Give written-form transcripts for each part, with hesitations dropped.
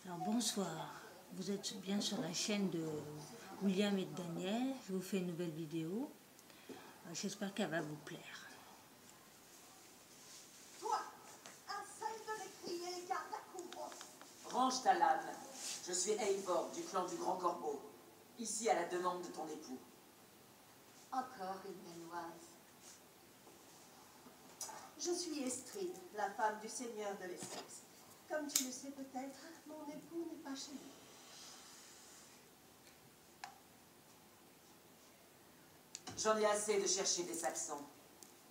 Alors bonsoir, vous êtes bien sur la chaîne de William et de Daniel. Je vous fais une nouvelle vidéo. J'espère qu'elle va vous plaire. Toi, essaye de l'écrier, garde la cour. Range ta lame. Je suis Eivor du clan du Grand Corbeau, ici à la demande de ton époux. Encore une Belloise. Je suis Estrid, la femme du seigneur de l'Essex. Comme tu le sais peut-être, mon époux n'est pas chez nous. J'en ai assez de chercher des Saxons.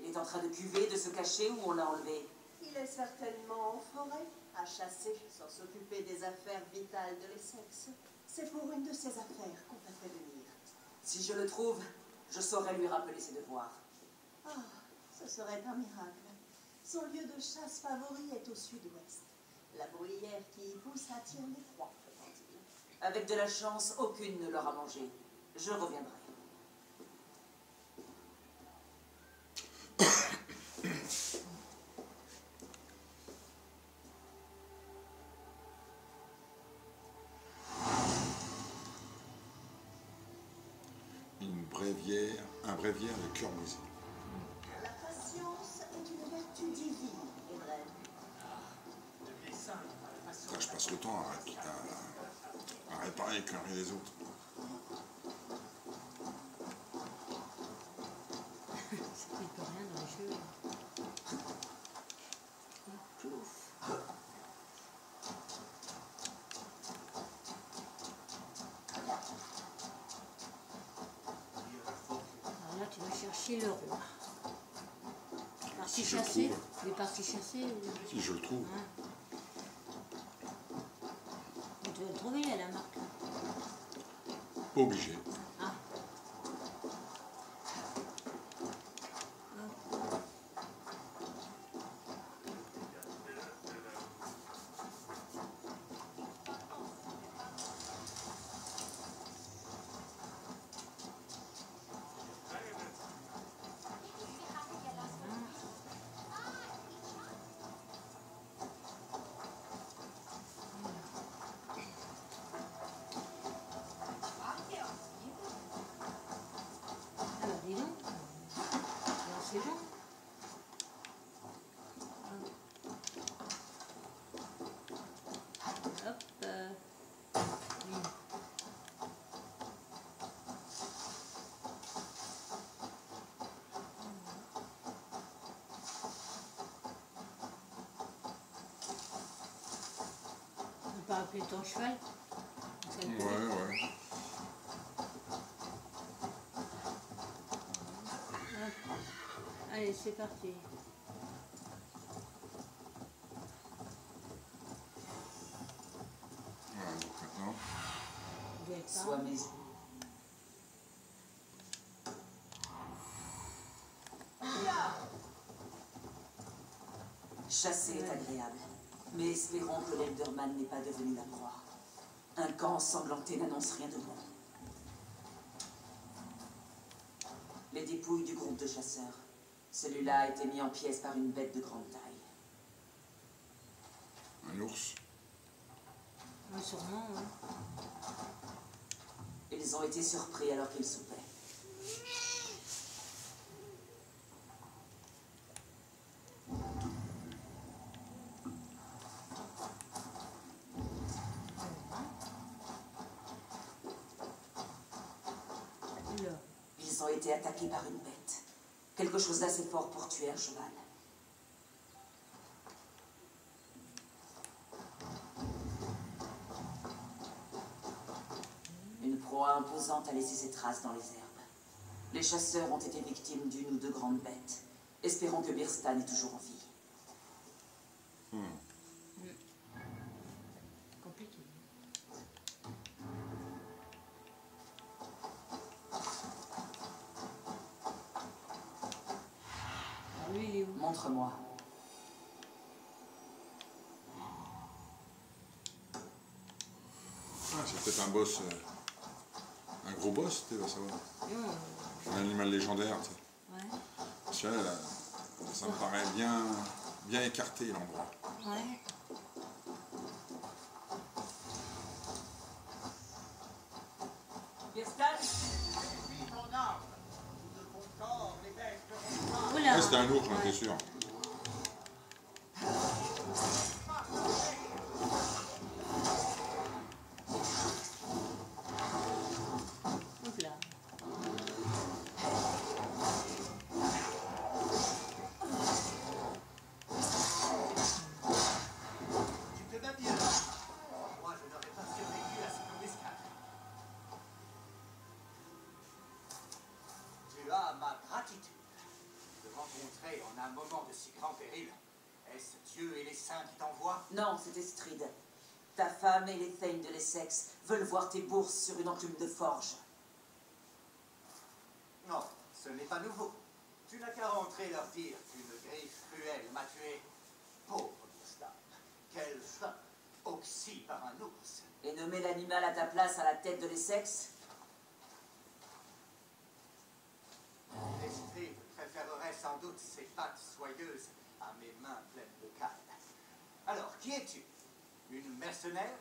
Il est en train de cuver, de se cacher, où on l'a enlevé. Il est certainement en forêt, à chasser sans s'occuper des affaires vitales de l'Essex. C'est pour une de ces affaires qu'on t'a fait venir. Si je le trouve, je saurai lui rappeler ses devoirs. Ah, ce serait un miracle. Son lieu de chasse favori est au sud-ouest. La bruyère qui y pousse attire les proies, prétend-il. Avec de la chance, aucune ne l'aura mangé. Je reviendrai. Un bréviaire de cœur brisé. La patience est une vertu divine, Edred. Quand je passe le temps à réparer les conneries des autres. C'est qu'il peut rien dans le jeu. Plouf. Alors là, tu vas chercher le roi. Parti Si je le chasser. trouve. Il est parti chasser. Si je le trouve. Hein. Mais tu vas le trouver à la marque. Pas obligé. Ah. Alors dis donc. Alors, c'est bon. Hop. On peut pas appeler ton cheval. Ça le fait. Ouais. Hop. Allez, c'est parti. Voilà, donc maintenant. Vous êtes pas. Sois mes... Chasser est agréable, mais espérons que l'Elderman n'est pas devenu la proie. Un camp ensanglanté n'annonce rien de bon. Les dépouilles du groupe de chasseurs. Celui-là a été mis en pièces par une bête de grande taille. Un ours. Ouais, sûrement, hein. Ils ont été surpris alors qu'ils soupaient. Là. Ils ont été attaqués par une bête. Quelque chose d'assez fort pour tuer un cheval. Une proie imposante a laissé ses traces dans les herbes. Les chasseurs ont été victimes d'une ou deux grandes bêtes. Espérons que Birstan est toujours en vie. Compliqué. Alors lui, il est où? Montre-moi. Ah, c'est peut-être un boss. Un gros boss, tu vas savoir. Un animal légendaire, tu sais. Ouais. Parce que là, ça me paraît bien écarté l'endroit. Ouais. bien. Ouais, c'était un ours, j'en étais sûr. Hop là. Tu te bats bien. Moi, je n'aurais pas survécu à cette embuscade. Tu as ma gratitude. De rencontrer en un moment de si grand péril. Est-ce Dieu et les saints qui t'envoient? Non, c'était Strid. Ta femme et les Thane de l'Essex veulent voir tes bourses sur une enclume de forge. Non, ce n'est pas nouveau. Tu n'as qu'à rentrer leur dire qu'une griffe cruelle m'a tué. Pauvre Gustave. Quelle fin. Oxy par un ours. Et nommer l'animal à ta place à la tête de l'Essex? Estrid préférerait sans doute ses pattes soyeuses à mes mains pleines de calme. Alors, qui es-tu? Une mercenaire?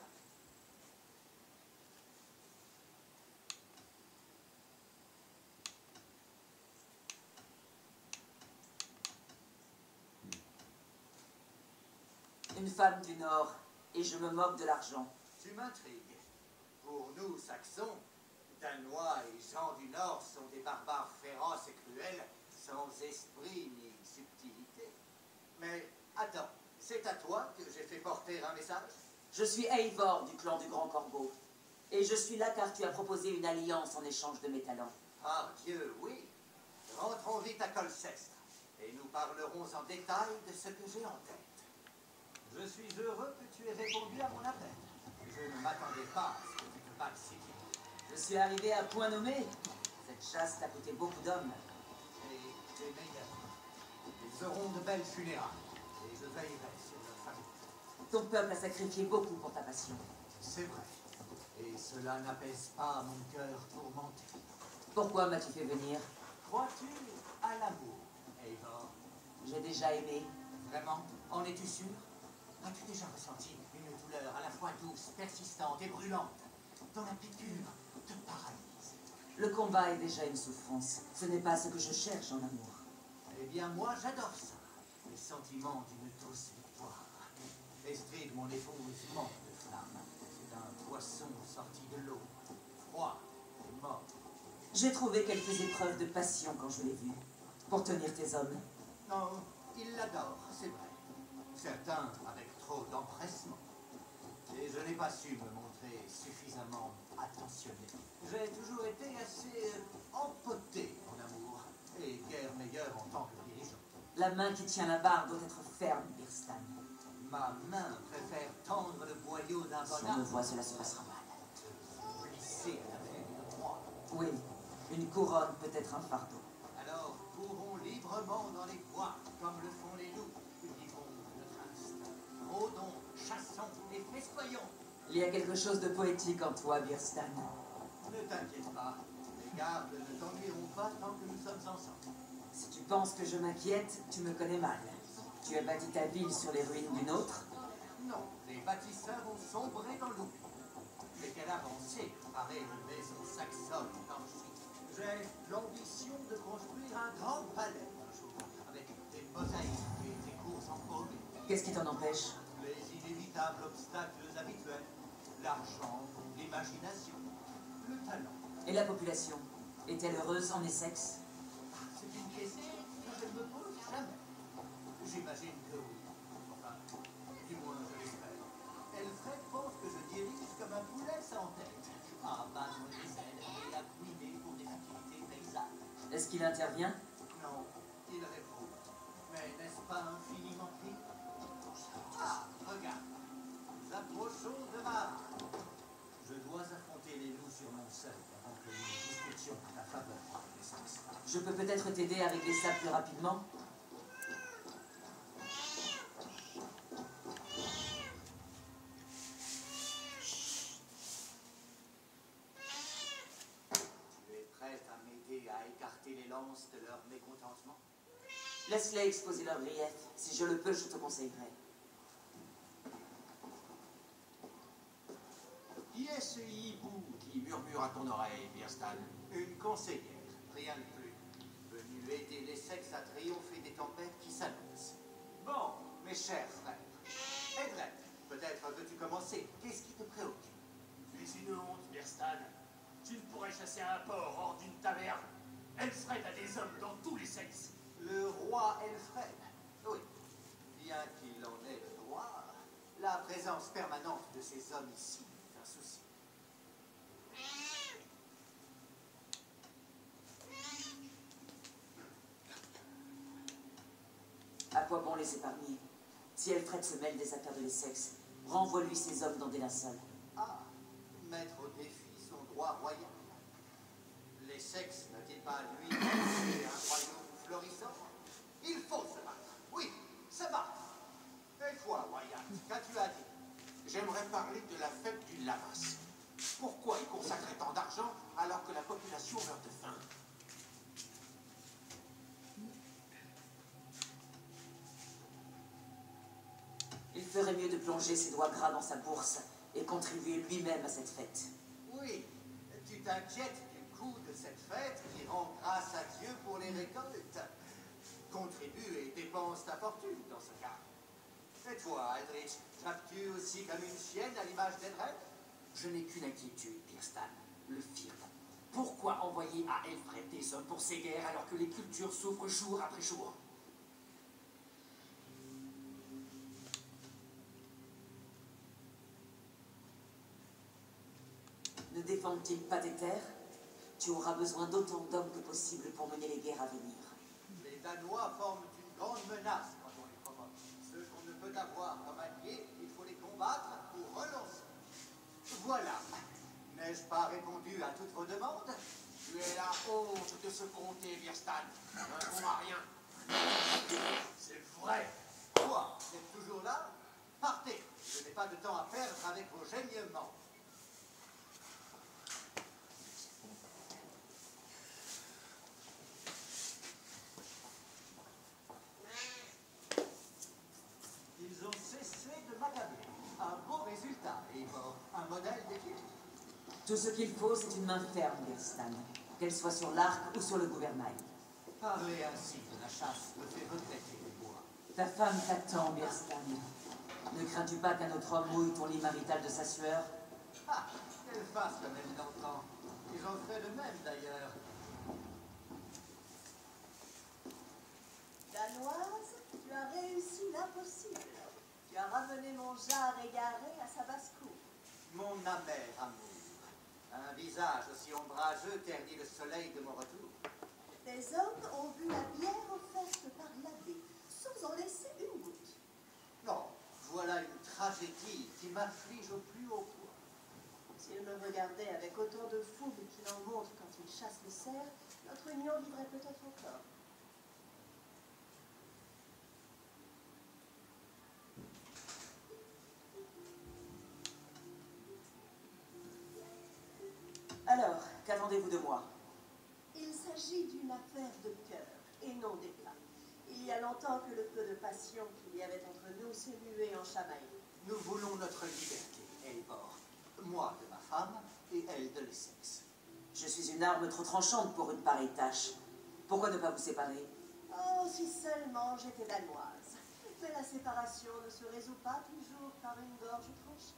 Une femme du Nord, et je me moque de l'argent. Tu m'intrigues. Pour nous, Saxons, Danois et gens du Nord sont des barbares féroces et cruels, sans esprit ni subtilité. Mais attends, c'est à toi que j'ai fait porter un message? Je suis Eivor du clan du Grand Corbeau. Et je suis là car tu as proposé une alliance en échange de mes talents. Ah Dieu, oui. Rentrons vite à Colcestre, et nous parlerons en détail de ce que j'ai en tête. Je suis heureux que tu aies répondu à mon appel. Je ne m'attendais pas à ce que tu te battes si vite. Je suis arrivé à point nommé. Cette chasse t'a coûté beaucoup d'hommes. Et les meilleurs. Ils auront de belles funérailles, et je veillerai sur leur famille. Ton peuple a sacrifié beaucoup pour ta passion. C'est vrai. Et cela n'apaise pas mon cœur tourmenté. Pourquoi m'as-tu fait venir? Crois-tu à l'amour, Eivor? J'ai déjà aimé. Vraiment? En es-tu sûr? As-tu déjà ressenti une douleur à la fois douce, persistante et brûlante, dont la piqûre te paralyse? Le combat est déjà une souffrance. Ce n'est pas ce que je cherche en amour. Eh bien, moi, j'adore ça. Les sentiments d'une douce victoire. Estrid, mon épouse, manque de flamme. C'est un poisson sorti de l'eau. Froid et mort. J'ai trouvé quelques épreuves de passion quand je l'ai vue. Pour tenir tes hommes. Non, il l'adore, c'est vrai. Certains avec trop d'empressement. Et je n'ai pas su me montrer suffisamment attentionné. J'ai toujours été assez empoté en amour. Et guère meilleur en tant que dirigeant. La main qui tient la barre doit être ferme, Birstan. Ma main préfère tendre le boyau d'un bon Si on me arbre. voit, cela se passera mal. Glisser à la vue de moi. Oui, une couronne peut être un fardeau. Alors courons librement dans les bois, comme le font les loups. Vivons notre instinct. Rôdons, chassons et festoyons. Il y a quelque chose de poétique en toi, Birstan. Ne t'inquiète pas, les gardes ne t'ennuieront pas tant que nous sommes ensemble. Si tu penses que je m'inquiète, tu me connais mal. Tu as bâti ta ville sur les ruines d'une autre. Non, les bâtisseurs ont sombré dans l'oubli. Mais quelle avancée comparée aux maisons saxonnes blanchies. J'ai l'ambition de construire un grand palais un jour, avec des mosaïques et des cours embaumées. Qu'est-ce qui t'en empêche? Les inévitables obstacles habituels. L'argent, l'imagination, le talent. Et la population? Est-elle heureuse en Essex? C'est une question que je ne me pose jamais. J'imagine que oui. Enfin, du moins je l'espère. Elfred pense que je dirige comme un poulet sans tête, à battre des ailes et à couiner pour des activités paysannes. Est-ce qu'il intervient? Non, il répond. Mais n'est-ce pas infiniment pire? Ah, regarde. Nous approchons de ma... Je dois affronter les loups sur mon seuil avant que nous discutions ta faveur. Je peux peut-être t'aider à régler ça plus rapidement? Tu es prête à m'aider à écarter les lances de leur mécontentement? Laisse-les exposer leurs griefs. Si je le peux, je te conseillerai. Qui est ce hibou qui murmure à ton oreille, Birstan? Une conseillère, rien de plus. Venue pu aider les sexes à triompher des tempêtes qui s'annoncent. Bon, mes chers frères, Edred, peut-être veux-tu commencer. Qu'est-ce qui te préoccupe? C'est une honte, Birstan. Tu ne pourrais chasser un porc hors d'une taverne. Elfred a des hommes dans tous les sexes. Le roi Elfred. Oui, bien qu'il en ait le droit, la présence permanente de ces hommes ici est un souci. À quoi bon les épargner? Si Elfred se mêle des affaires de l'Essex, renvoie-lui ses hommes dans des linceuls. Ah, mettre au défi son droit royal. L'Essex n'a-t-il pas, lui, un royaume florissant? Il faut se battre. Oui, se battre. Et toi, Wyatt, qu'as-tu à dire? J'aimerais parler de la fête du Lamas. Pourquoi y consacrer tant d'argent alors que la population meurt de faim? Il ferait mieux de plonger ses doigts gras dans sa bourse et contribuer lui-même à cette fête. Oui, tu t'inquiètes du coût de cette fête qui rend grâce à Dieu pour les récoltes. Contribue et dépense ta fortune dans ce cas. Et toi, Aldrich, jappes-tu aussi comme une chienne à l'image d'Edred? Je n'ai qu'une inquiétude, Birstan, le Firp. Pourquoi envoyer à Elfred des hommes pour ces guerres alors que les cultures souffrent jour après jour? Ne défendent-ils pas tes terres? Tu auras besoin d'autant d'hommes que possible pour mener les guerres à venir. Les Danois forment une grande menace quand on les provoque. Ceux qu'on ne peut avoir comme alliés, il faut les combattre ou relancer. Voilà. N'ai-je pas répondu à toutes vos demandes? Tu es la honte de ce comté, Birstan. Tu ne réponds à rien. C'est vrai. Quoi? Vous êtes toujours là? Partez. Je n'ai pas de temps à perdre avec vos geignements. Ils ont cessé de m'accabler. Un beau résultat, Eivor. Un modèle d'équipe. Tout ce qu'il faut, c'est une main ferme, Birstan, qu'elle soit sur l'arc ou sur le gouvernail. Parler ainsi de la chasse me fait regretter les bois. Ta femme t'attend, Birstan. Ne crains-tu pas qu'un autre homme mouille ton lit marital de sa sueur? Ah, qu'elle fasse comme elle l'entend. Ils ont fait de même d'ailleurs. Danoise, tu as réussi l'impossible. Tu as ramené mon jar égaré à sa basse-cour. Mon amer amour. Un visage aussi ombrageux ternit le soleil de mon retour. Tes hommes ont bu la bière offerte par l'abbé, sans en laisser une goutte. Non, voilà une tragédie qui m'afflige au plus haut point. S'il me regardait avec autant de fougue qu'il en montre quand il chasse le cerf, notre union vivrait peut-être encore. Alors, qu'attendez-vous de moi? Il s'agit d'une affaire de cœur et non d'éclat. Il y a longtemps que le peu de passion qu'il y avait entre nous s'est mué en chamaillerie. Nous voulons notre liberté, Eivor. Moi de ma femme et elle de l'Essex. Je suis une arme trop tranchante pour une pareille tâche. Pourquoi ne pas vous séparer? Oh, si seulement j'étais danoise. Mais la séparation ne se résout pas toujours par une gorge tranchée.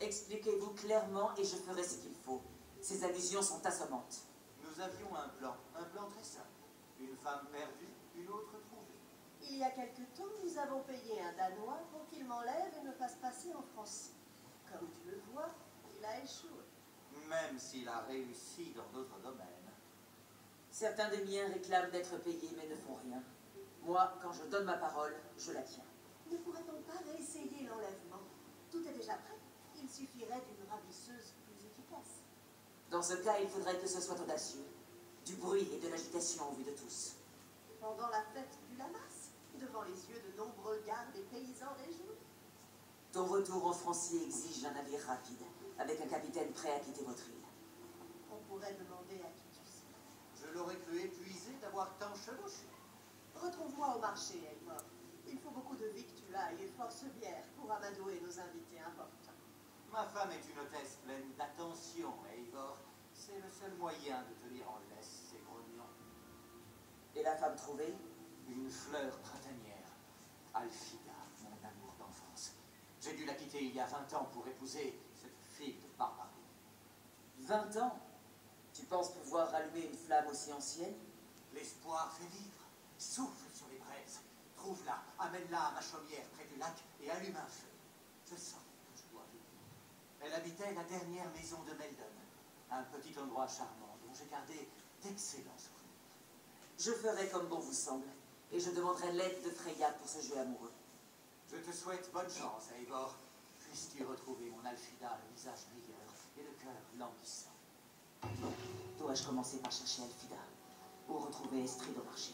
Expliquez-vous clairement et je ferai ce qu'il faut. Ces allusions sont assommantes. Nous avions un plan très simple. Une femme perdue, une autre trouvée. Il y a quelque temps, nous avons payé un Danois pour qu'il m'enlève et me fasse passer en France. Comme tu le vois, il a échoué. Même s'il a réussi dans d'autres domaines. Certains des miens réclament d'être payés mais ne font rien. Moi, quand je donne ma parole, je la tiens. Ne pourrait-on pas réessayer l'enlèvement? Tout est déjà prêt. Il suffirait d'une ravisseuse plus efficace. Dans ce cas, il faudrait que ce soit audacieux. Du bruit et de l'agitation au vu de tous. Pendant la fête du Lamas, devant les yeux de nombreux gardes et paysans réjouis. Ton retour en Francier exige un navire rapide, avec un capitaine prêt à quitter votre île. On pourrait demander à qui tu sais. Je l'aurais cru épuisé d'avoir tant chevauché. Retrouve-moi au marché, Eivor. Il faut beaucoup de victuailles et force bières pour amadouer nos invités importants. Ma femme est une hôtesse pleine d'attention, Eivor. C'est le seul moyen de tenir en laisse ces grognons. Et la femme trouvée? Une fleur printanière, Alfida, mon amour d'enfance. J'ai dû la quitter il y a 20 ans pour épouser cette fille de barbarie. 20 ans? Tu penses pouvoir rallumer une flamme aussi ancienne? L'espoir fait vivre. Souffle sur les braises. Trouve-la, amène-la à ma chaumière près du lac et allume un feu. Je sens que je dois vivre. Elle habitait la dernière maison de Meldon. Un petit endroit charmant dont j'ai gardé d'excellents souvenirs. Je ferai comme bon vous semble, et je demanderai l'aide de Freya pour ce jeu amoureux. Je te souhaite bonne chance, Eivor. Puisses-tu retrouver mon Alfida, le visage rieur et le cœur languissant. Dois-je commencer par chercher Alfida, ou retrouver Estrid au marché?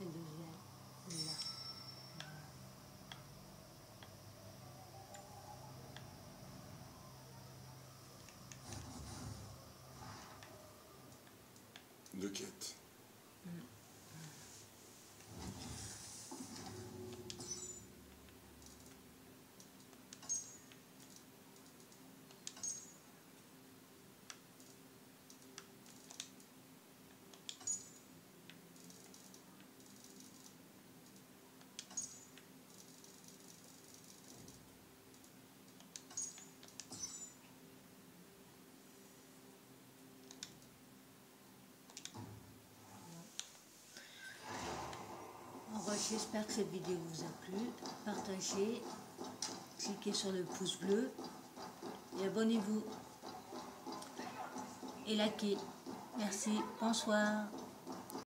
Le deuxième, là. De quête. J'espère que cette vidéo vous a plu. Partagez, cliquez sur le pouce bleu et abonnez-vous et likez. Merci, bonsoir.